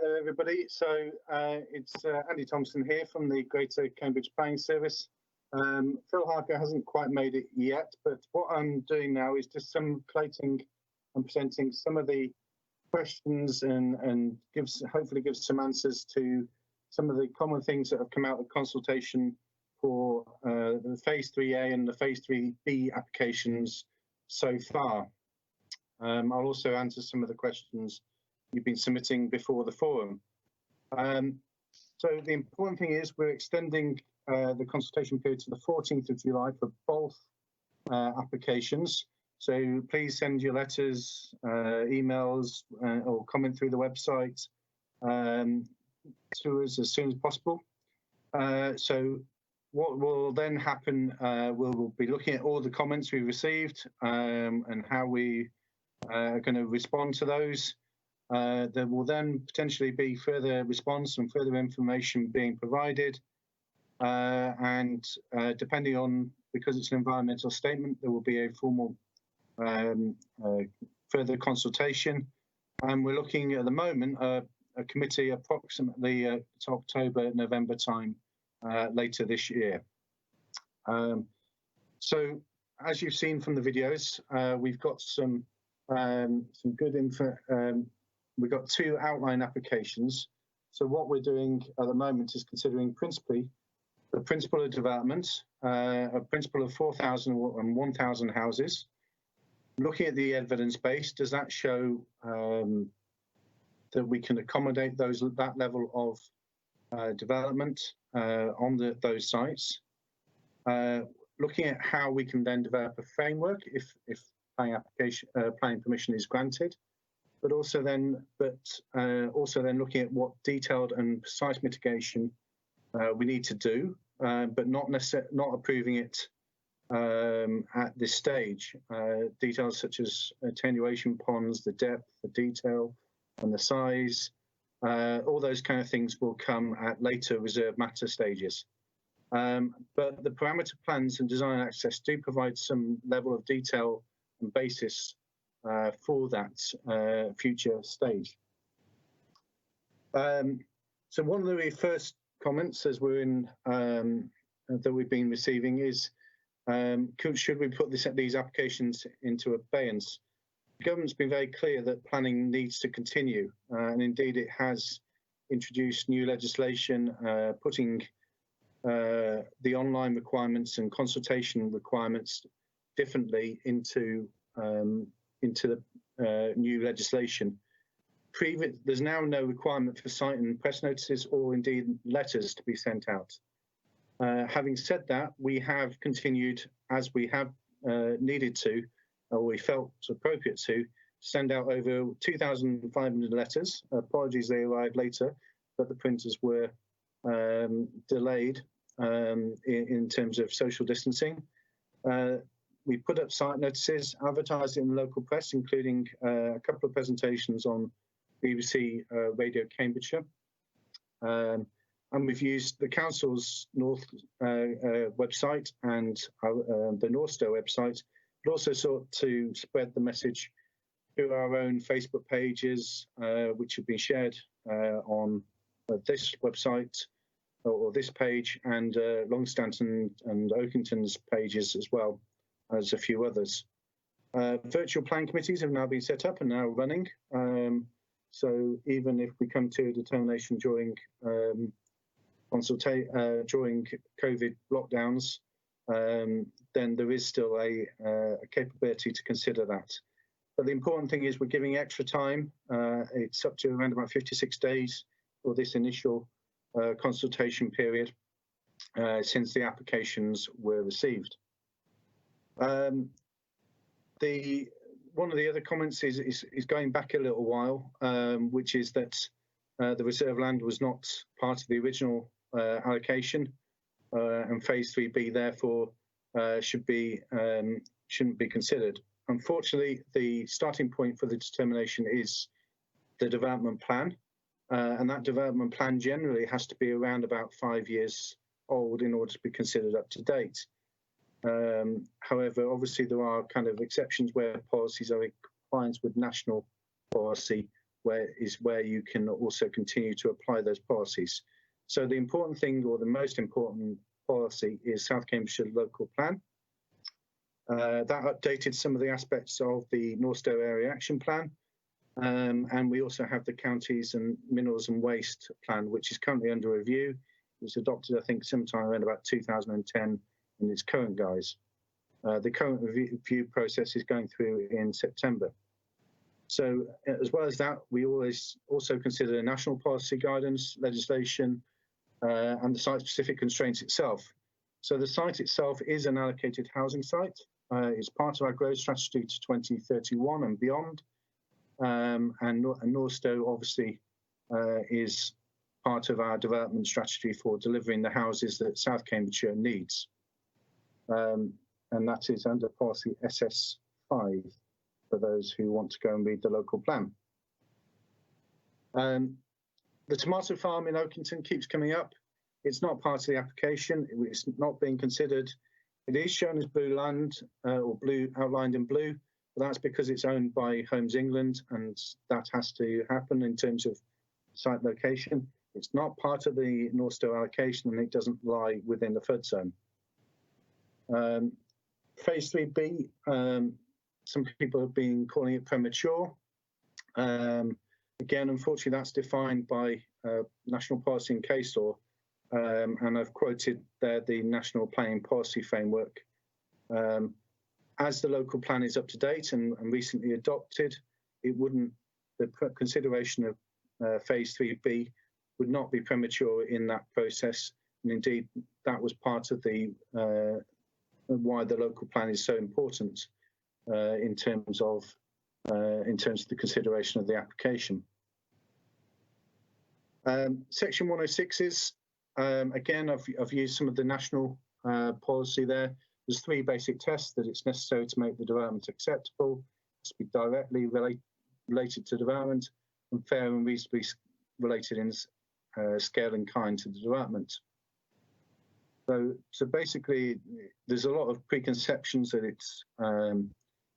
there, everybody. So it's Andy Thompson here from the Greater Cambridge Planning Service. Phil Harker hasn't quite made it yet, but what I'm doing now is just collating and presenting some of the questions and hopefully gives some answers to some of the common things that have come out of consultation for the Phase 3A and the Phase 3B applications so far. I'll also answer some of the questions you've been submitting before the forum. So the important thing is we're extending the consultation period to the 14th of July for both applications. So please send your letters, emails, or comment through the website to us as soon as possible. So what will then happen, we'll be looking at all the comments we received and how we are going to respond to those. There will then potentially be further response and further information being provided. And depending on, because it's an environmental statement, there will be a formal further consultation. And we're looking at the moment a committee approximately to October, November time later this year. So as you've seen from the videos, we've got some good info. We've got two outline applications. So what we're doing at the moment is considering principally the principle of development, a principle of 4,000 and 1,000 houses. Looking at the evidence base, does that show that we can accommodate that level of development on those sites? Looking at how we can then develop a framework if planning permission is granted. But also then looking at what detailed and precise mitigation we need to do, but not approving it at this stage. Details such as attenuation ponds, the depth, the detail, and the size, all those kind of things will come at later reserve matter stages. But the parameter plans and design access do provide some level of detail and basis for that future stage. So one of the first comments as we're in that we've been receiving is, should we put these applications into abeyance? The government's been very clear that planning needs to continue, and indeed it has introduced new legislation putting the online requirements and consultation requirements differently into the new legislation. There's now no requirement for site and press notices or indeed letters to be sent out. Having said that, we have continued as we have needed to, or we felt appropriate to, send out over 2,500 letters. Apologies, they arrived later, but the printers were delayed in terms of social distancing. We put up site notices, advertised in the local press, including a couple of presentations on BBC Radio Cambridgeshire. And we've used the Council's North website and the Northstowe website, but also sought to spread the message through our own Facebook pages, which have been shared on this website or this page, and Longstanton and Oakington's pages as well as a few others. Virtual plan committees have now been set up and now running. So even if we come to a determination during during COVID lockdowns, then there is still a capability to consider that. But the important thing is we're giving extra time. It's up to around about 56 days for this initial consultation period since the applications were received. One of the other comments is going back a little while, which is that the reserve land was not part of the original allocation, and Phase 3B therefore shouldn't be considered. Unfortunately, the starting point for the determination is the development plan, and that development plan generally has to be around about 5 years old in order to be considered up to date. However, obviously there are kind of exceptions where policies are in compliance with national policy where you can also continue to apply those policies. So the important thing, or the most important policy, is South Cambridgeshire Local Plan. That updated some of the aspects of the Northstowe Area Action Plan. And we also have the Counties and Minerals and Waste Plan, which is currently under review. It was adopted, I think, sometime around about 2010 in its current guise. The current review process is going through in September. So as well as that, we always also consider the national policy guidance, legislation, and the site-specific constraints itself. So the site itself is an allocated housing site. It's part of our growth strategy to 2031 and beyond. And Northstowe obviously is part of our development strategy for delivering the houses that South Cambridgeshire needs. And that is under policy SS5 for those who want to go and read the local plan. The tomato farm in Oakington keeps coming up. It's not part of the application. It's not being considered. It is shown as blue land, or blue, outlined in blue, but that's because it's owned by Homes England, and that has to happen in terms of site location. It's not part of the Northstowe allocation, and it doesn't lie within the flood zone. Phase 3B, some people have been calling it premature. Again, unfortunately, that's defined by national policy and case law. And I've quoted there the National Planning Policy Framework. As the local plan is up to date and recently adopted, the consideration of Phase 3B would not be premature in that process. And indeed, that was part of the why the local plan is so important in terms of the consideration of the application. Section 106 again, I've used some of the national policy there. There's 3 basic tests that it's necessary to make the development acceptable. It must be directly related to development and fair and reasonably related in scale and kind to the development. So basically, there's a lot of preconceptions that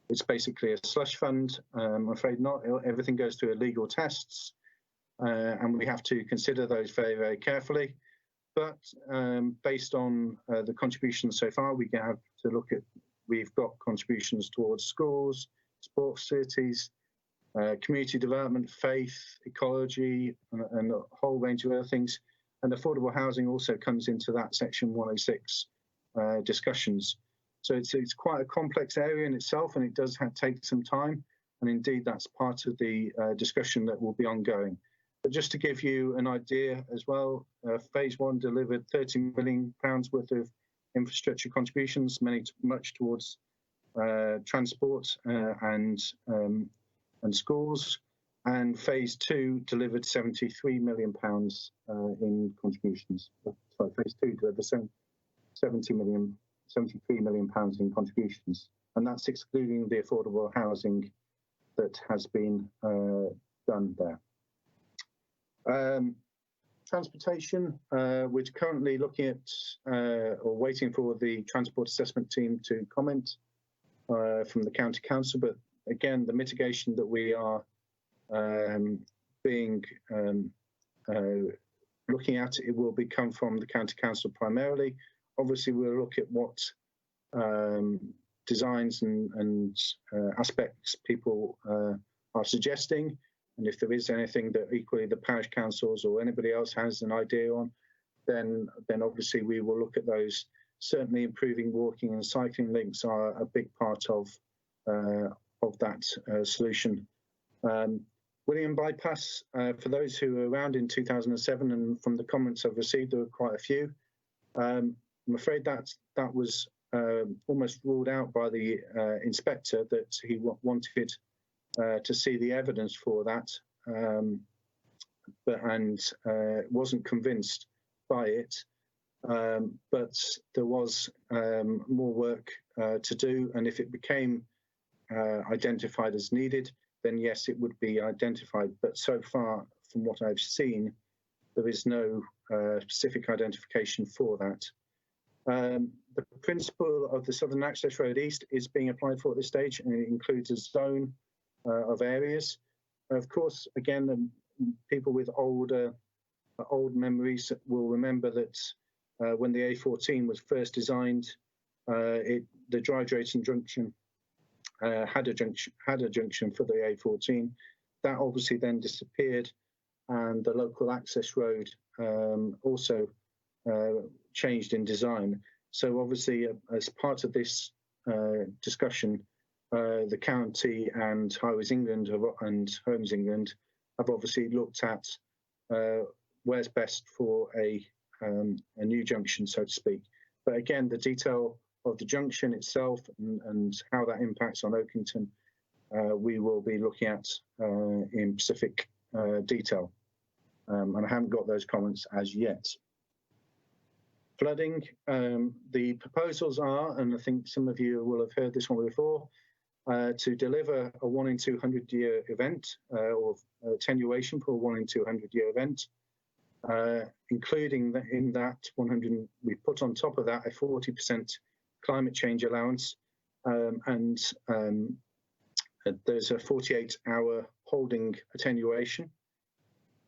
it's basically a slush fund. I'm afraid not. Everything goes through legal tests, and we have to consider those very, very carefully. But based on the contributions so far, we have to look at, we've got contributions towards schools, sports facilities, community development, faith, ecology, and a whole range of other things. And affordable housing also comes into that section 106 discussions. So it's quite a complex area in itself, and it does take some time. And indeed, that's part of the discussion that will be ongoing. But just to give you an idea as well, Phase 1 delivered £30 million worth of infrastructure contributions, much towards transport and schools. And Phase 2 delivered £73 million in contributions. Sorry, Phase 2 delivered £73 million in contributions. And that's excluding the affordable housing that has been done there. Transportation, we're currently looking at or waiting for the transport assessment team to comment from the county council. But again, the mitigation that we are looking at, it will come from the county council primarily. Obviously, we'll look at what designs and aspects people are suggesting. And if there is anything that equally the parish councils or anybody else has an idea on, then obviously we will look at those. Certainly improving walking and cycling links are a big part of that solution. William Bypass, for those who were around in 2007, and from the comments I've received, there were quite a few. I'm afraid that was almost ruled out by the inspector, that he wanted to see the evidence for that, and wasn't convinced by it. But there was more work to do, and if it became identified as needed, then yes, it would be identified. But so far, from what I've seen, there is no specific identification for that. The principle of the Southern Access Road East is being applied for at this stage, and it includes a zone of areas. Of course, again, people with old memories will remember that when the A14 was first designed, the dry drayton junction had a junction for the A14. That obviously then disappeared, and the local access road also changed in design. So obviously, as part of this discussion, the county and Highways England and Homes England have obviously looked at where's best for a new junction, so to speak. But again, the detail of the junction itself and how that impacts on Oakington, we will be looking at in specific detail. And I haven't got those comments as yet. Flooding, the proposals are, and I think some of you will have heard this one before, to deliver a 1 in 200 year event or attenuation for a 1 in 200 year event, including in that 100, we put on top of that a 40% climate change allowance, and there's a 48-hour holding attenuation.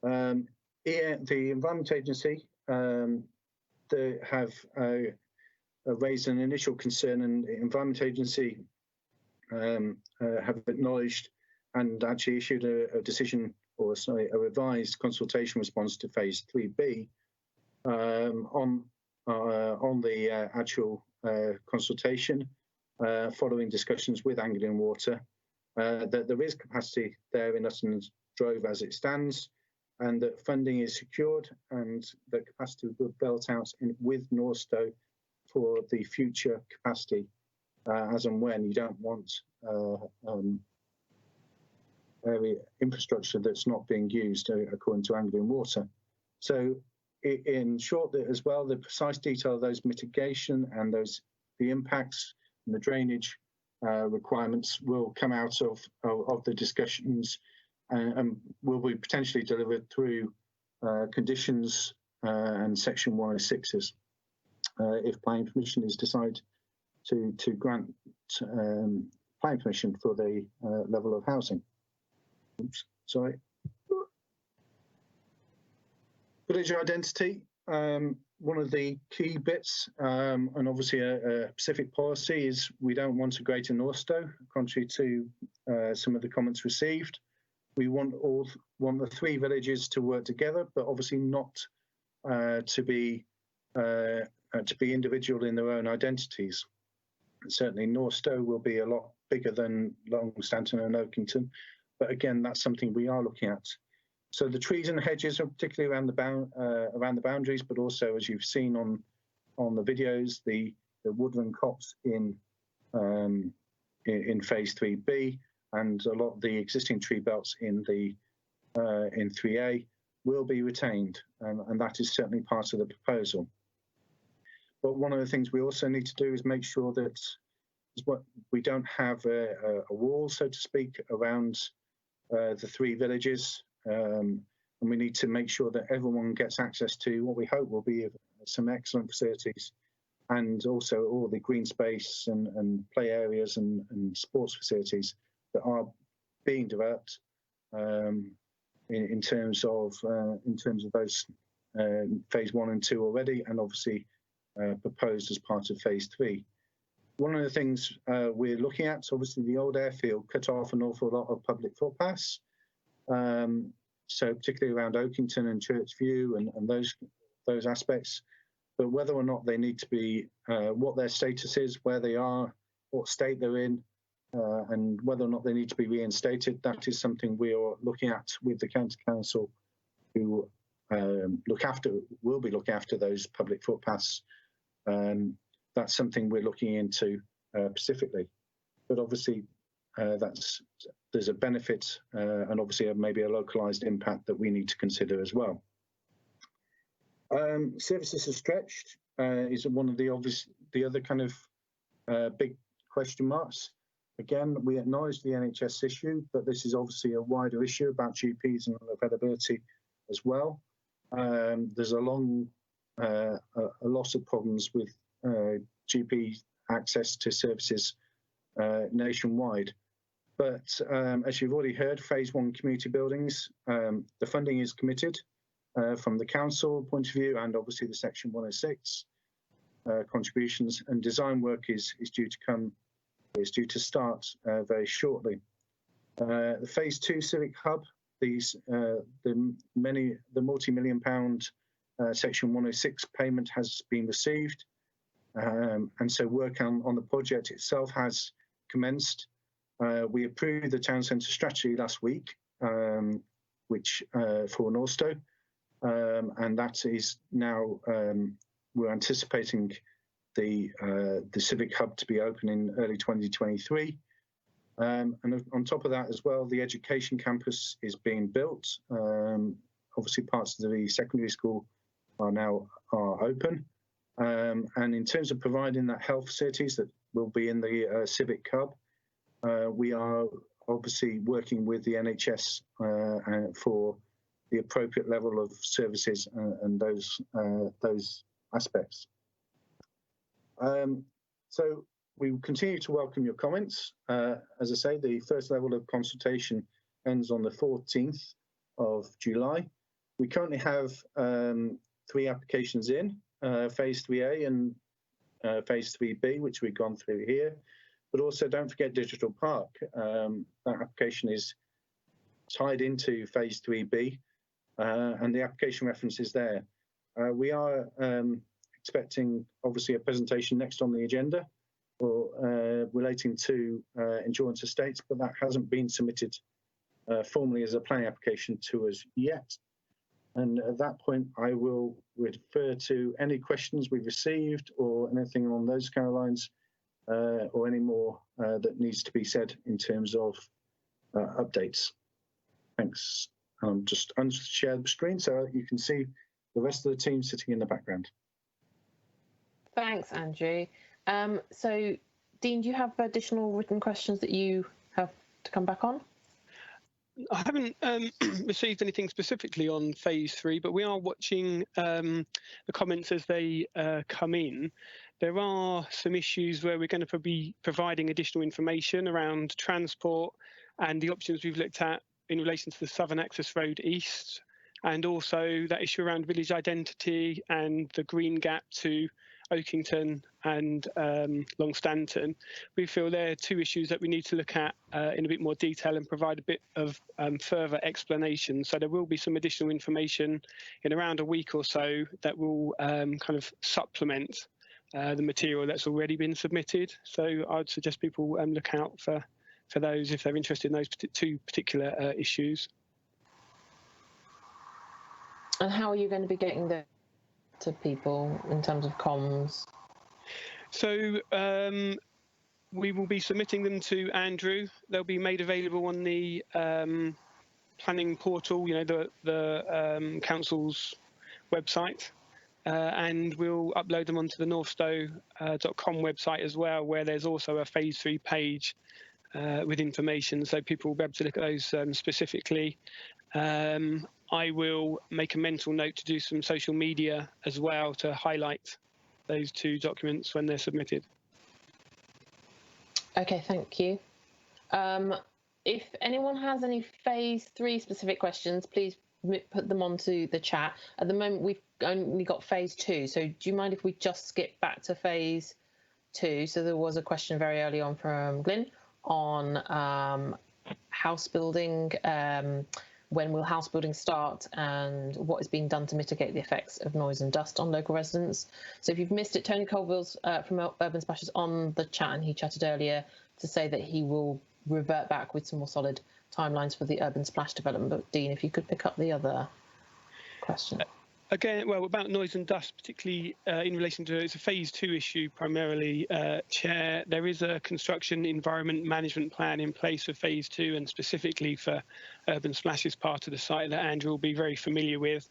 The Environment Agency they have raised an initial concern, and the Environment Agency have acknowledged and actually issued a decision, or sorry, a revised consultation response to phase 3B on the actual consultation following discussions with Anglian Water, that there is capacity there in Utton Drove as it stands, and that funding is secured, and that capacity will be built out with Northstowe for the future capacity as and when. You don't want area infrastructure that's not being used according to Anglian Water. So in short, as well, the precise detail of those mitigation and the impacts and the drainage requirements will come out of the discussions and will be potentially delivered through conditions and section 106s if planning permission is decided to grant planning permission for the level of housing. Oops, sorry. Village identity, one of the key bits, and obviously a specific policy, is we don't want a Greater Northstowe, contrary to some of the comments received. We want the 3 villages to work together, but obviously not to be individual in their own identities. And certainly, Northstowe will be a lot bigger than Longstanton and Oakington, but again, that's something we are looking at. So the trees and hedges are particularly around the boundaries, but also, as you've seen on the videos, the woodland copse in phase 3B. And a lot of the existing tree belts in 3A will be retained, and that is certainly part of the proposal. But one of the things we also need to do is make sure that we don't have a wall, so to speak, around the 3 villages, and we need to make sure that everyone gets access to what we hope will be some excellent facilities, and also all the green space and play areas and sports facilities that are being developed in terms of those phase 1 and 2 already, and obviously proposed as part of phase 3. One of the things we're looking at, obviously the old airfield cut off an awful lot of public footpaths, so particularly around Oakington and Churchview and those aspects. But whether or not they need to be, what their status is, where they are, what state they're in, and whether or not they need to be reinstated, that is something we are looking at with the County Council, who will be looking after those public footpaths. That's something we're looking into specifically. But obviously, there's a benefit and obviously maybe a localised impact that we need to consider as well. Services are stretched is one of the other kind of big question marks. Again, we acknowledge the NHS issue, but this is obviously a wider issue about GPs and availability as well. There's a lot of problems with GP access to services nationwide. But as you've already heard, phase 1 community buildings, the funding is committed from the council point of view, and obviously the Section 106 contributions, and design work is due to start very shortly. The phase 2 civic hub, the multi-million pound Section 106 payment has been received, and so work on the project itself has commenced. We approved the town centre strategy last week, which for Northstowe, and that is now we're anticipating the civic hub to be open in early 2023. And on top of that as well, the education campus is being built. Obviously, parts of the secondary school are open. And in terms of providing that health facilities that will be in the civic hub, we are obviously working with the NHS for the appropriate level of services and those aspects. So we will continue to welcome your comments. As I say, the first level of consultation ends on the 14th of July. We currently have 3 applications in, phase 3A and phase 3B, which we've gone through here. But also don't forget Digital Park. That application is tied into phase 3B, and the application reference is there. We are expecting, obviously, a presentation next on the agenda relating to Endurance Estates, but that hasn't been submitted formally as a planning application to us yet. And at that point, I will refer to any questions we've received or anything along those kind of lines, or any more that needs to be said in terms of updates. Thanks. Just share the screen so you can see the rest of the team sitting in the background. Thanks, Andrew. So, Dean, do you have additional written questions that you have to come back on? I haven't received anything specifically on phase 3, but we are watching the comments as they come in. There are some issues where we're going to be providing additional information around transport and the options we've looked at in relation to the Southern Access Road East, and also that issue around village identity and the green gap to Oakington and Longstanton. We feel there are 2 issues that we need to look at in a bit more detail and provide a bit of further explanation. So there will be some additional information in around a week or so that will kind of supplement the material that's already been submitted. So I'd suggest people look out for those if they're interested in those 2 particular issues. And how are you going to be getting the to people in terms of comms? So we will be submitting them to Andrew. They'll be made available on the planning portal, you know, the council's website, and we'll upload them onto the northstowe.com website as well, where there's also a phase 3 page with information, so people will be able to look at those specifically. I will make a mental note to do some social media as well to highlight those 2 documents when they're submitted. Okay, thank you. If anyone has any phase 3 specific questions, please put them onto the chat. At the moment, we've only got phase 2, so do you mind if we just skip back to phase 2? So there was a question very early on from Glyn on house building. When will house building start and what is being done to mitigate the effects of noise and dust on local residents? So if you've missed it, Tony Colville's from Urban Splash is on the chat, and he chatted earlier to say that he will revert back with some more solid timelines for the Urban Splash development. But Dean, if you could pick up the other question. Again, well, about noise and dust, particularly in relation to, it's a phase 2 issue primarily, Chair. There is a construction environment management plan in place for phase 2, and specifically for Urban Splash as part of the site that Andrew will be very familiar with.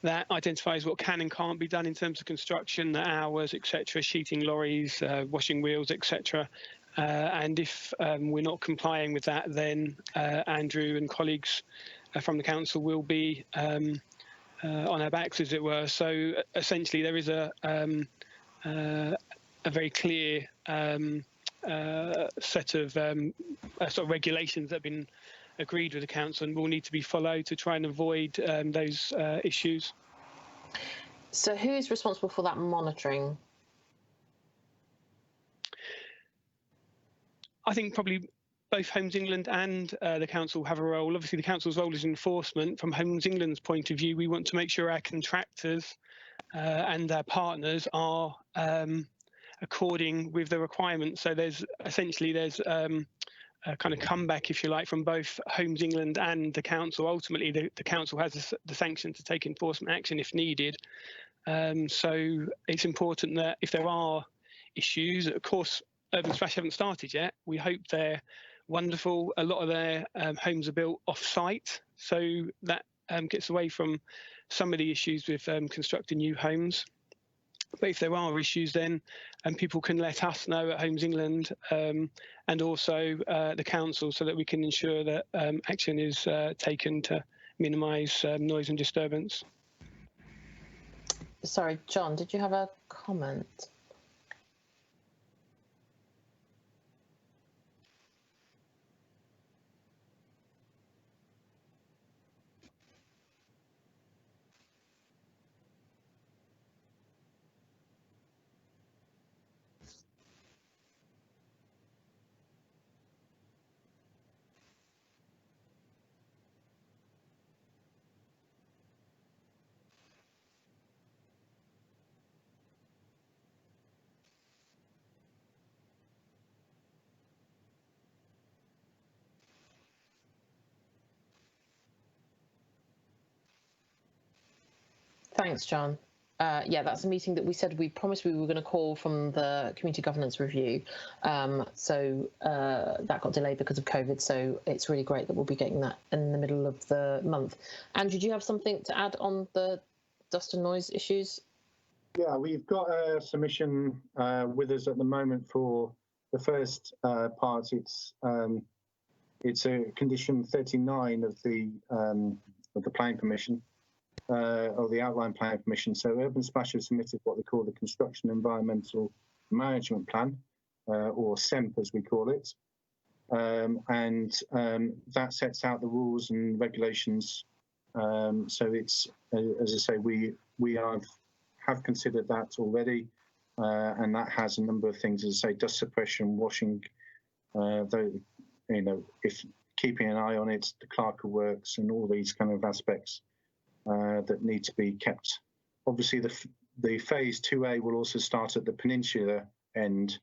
That identifies what can and can't be done in terms of construction, the hours, etc., sheeting lorries, washing wheels, etc. And if we're not complying with that, then Andrew and colleagues from the council will be on our backs, as it were. So essentially, there is a very clear set of sort of regulations that have been agreed with the council and will need to be followed to try and avoid those issues. So who's responsible for that monitoring? I think probably both Homes England and the council have a role. Obviously, the council's role is enforcement. From Homes England's point of view, we want to make sure our contractors and our partners are according with the requirements. So there's a kind of comeback, if you like, from both Homes England and the council. Ultimately, the council has the sanction to take enforcement action if needed. So it's important that if there are issues, of course, Urban Splash haven't started yet. We hope they're wonderful. A lot of their homes are built off-site, so that gets away from some of the issues with constructing new homes. But if there are issues, then people can let us know at Homes England and also the council, so that we can ensure that action is taken to minimise noise and disturbance. Sorry, John, did you have a comment? Thanks, John. Yeah, that's a meeting that we said we promised we were going to call from the community governance review. So that got delayed because of COVID. So it's really great that we'll be getting that in the middle of the month. Andrew, do you have something to add on the dust and noise issues? Yeah, we've got a submission with us at the moment for the first part. It's a condition 39 of the planning permission. Or the outline plan permission. So Urban Splash have submitted what they call the Construction Environmental Management Plan, or SEMP as we call it. And that sets out the rules and regulations. So it's, as I say, we have considered that already. And that has a number of things, as I say, dust suppression, washing, if keeping an eye on it, the clerk of works and all these kind of aspects. That need to be kept. Obviously, the phase 2A will also start at the peninsula end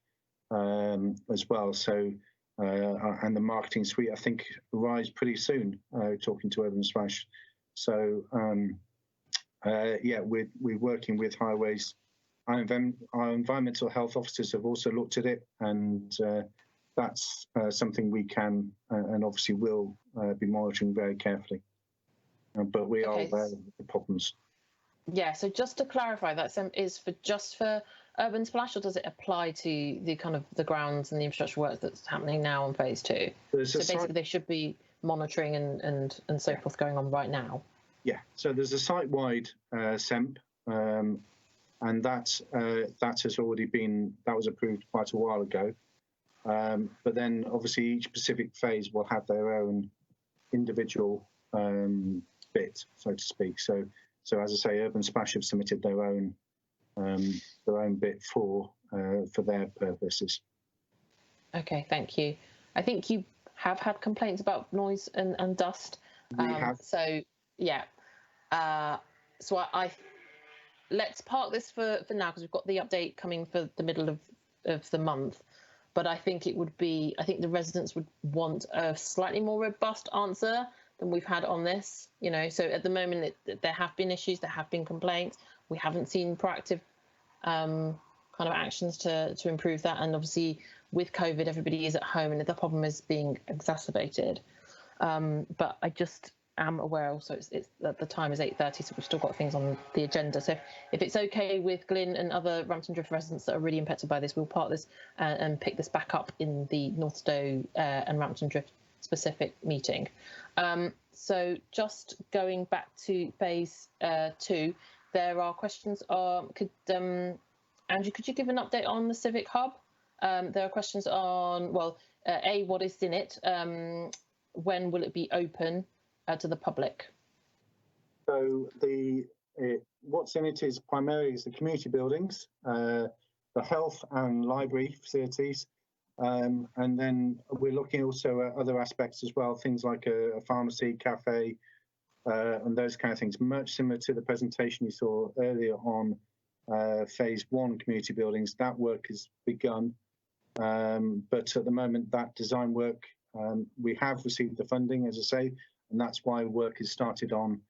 as well. So, and the marketing suite, I think, arrives pretty soon. Talking to Urban Splash, so yeah, we're working with Highways. Our environmental health officers have also looked at it, and that's something we can and obviously will be monitoring very carefully. But we are aware of the problems. Yeah, so just to clarify, that is just for Urban Splash, or does it apply to the kind of the grounds and the infrastructure work that's happening now on phase 2? So basically, they should be monitoring and so forth going on right now. Yeah. So there's a site-wide SEMP, and that has already been was approved quite a while ago. But then obviously each specific phase will have their own individual bit, so to speak. So as I say, Urban Splash have submitted their own bit for their purposes. Okay, thank you. I think you have had complaints about noise and dust. We have. So yeah. So I let's park this for now, because we've got the update coming for the middle of the month. But I think the residents would want a slightly more robust answer than we've had on this. So at the moment there have been issues, there have been complaints. We haven't seen proactive kind of actions to improve that. And obviously with COVID, everybody is at home and the problem is being exacerbated. But I just am aware also it's the time is 8:30, so we've still got things on the agenda. So if it's okay with Glyn and other Rampton Drift residents that are really impacted by this, we'll park this and pick this back up in the North Stowe and Rampton Drift specific meeting. So just going back to phase 2, there are questions. Andrew, could you give an update on the Civic Hub? There are questions on, well, A, what is in it? When will it be open to the public? So what's in it is primarily the community buildings, the health and library facilities, and then we're looking also at other aspects as well, things like a pharmacy, cafe, and those kind of things, much similar to the presentation you saw earlier on phase 1 community buildings. That work has begun, but at the moment that design work, we have received the funding, as I say, and that's why work has started on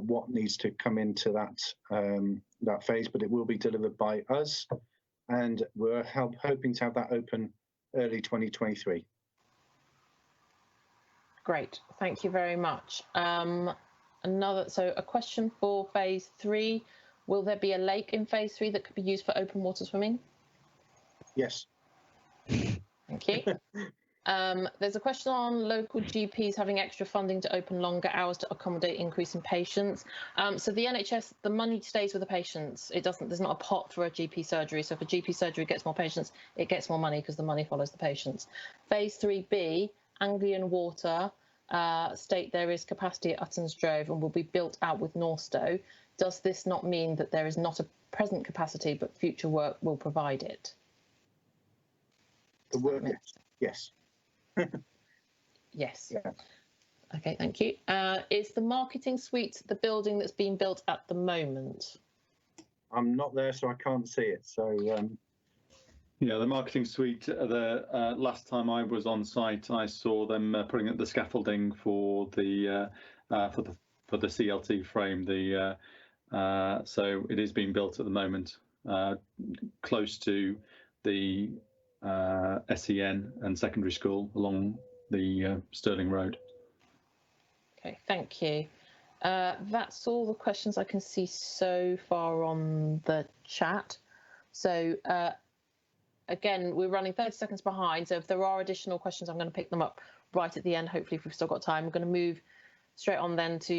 what needs to come into that phase, but it will be delivered by us, and we're hoping to have that open early 2023. Great, thank you very much. So a question for phase 3. Will there be a lake in phase 3 that could be used for open water swimming? Yes. Thank you. There's a question on local GPs having extra funding to open longer hours to accommodate increase in patients. So the NHS, the money stays with the patients. It doesn't. There's not a pot for a GP surgery. So if a GP surgery gets more patients, it gets more money because the money follows the patients. Phase 3B, Anglian Water state there is capacity at Uttons Drove and will be built out with Northstowe. Does this not mean that there is not a present capacity, but future work will provide it? The work, yes. Yes. Yeah. Okay, thank you. Is the marketing suite the building that's being built at the moment? I'm not there, so I can't see it. So yeah, the marketing suite. The last time I was on site, I saw them putting up the scaffolding for the CLT frame. So it is being built at the moment, close to the SEN and secondary school along the Stirling Road. Okay, thank you. That's all the questions I can see so far on the chat. So again, we're running 30 seconds behind. So if there are additional questions, I'm going to pick them up right at the end. Hopefully, if we've still got time, we're going to move straight on then to